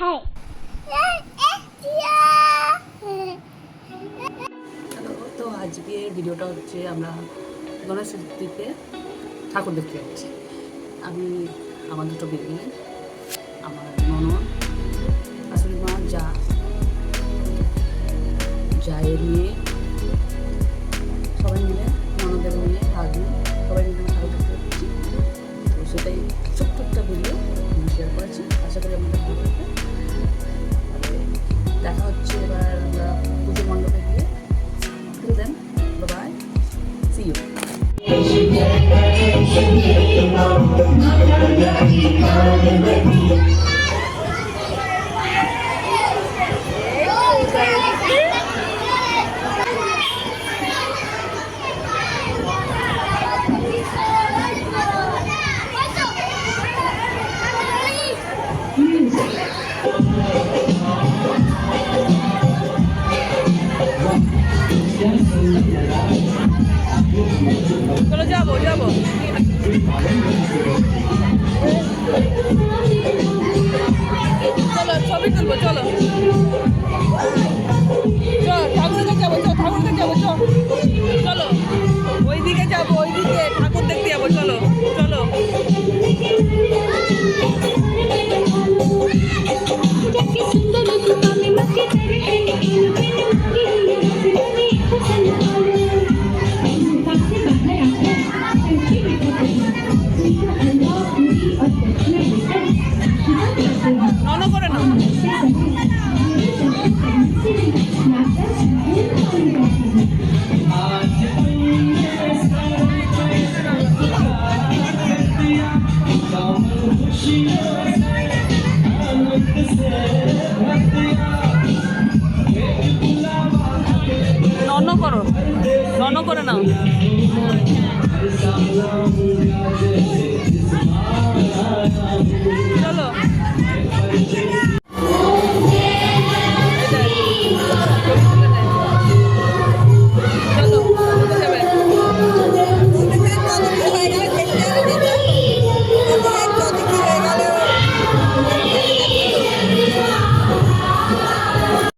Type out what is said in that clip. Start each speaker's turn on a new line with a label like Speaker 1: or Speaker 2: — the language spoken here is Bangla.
Speaker 1: হ্যালো, তো আজকের ভিডিওটা হচ্ছে আমরা গণেশ চতুর্থীতে ঠাকুর দেখতে যাচ্ছি। আমি আমার দুটো বেবি, আমার ননদ, শাশুড়ি মা, জায়ের মেয়ে, সবাই মিলে, ননদের মেয়ে, ভাগ্নি, সবাই মিলে ঠাকুর দেখতে যাচ্ছি। তো সেটাই ছোট্ট একটা ভিডিও আমি শেয়ার করেছি। আশা করি আমাদের ভালো লাগবে। দেখা হচ্ছে এবার আমরা পুজো মণ্ডপে গিয়ে। Till then, bye-bye. See you. চলো যাবো চলো ছবি তুলবো। চলো ঠাকুরকে যাবো, ঠাকুরকে যাবো, চলো ওইদিকে যাবো, ওইদিকে ঠাকুর দেখতে যাবো। চলো চলো নন করে না। নন করে নাও।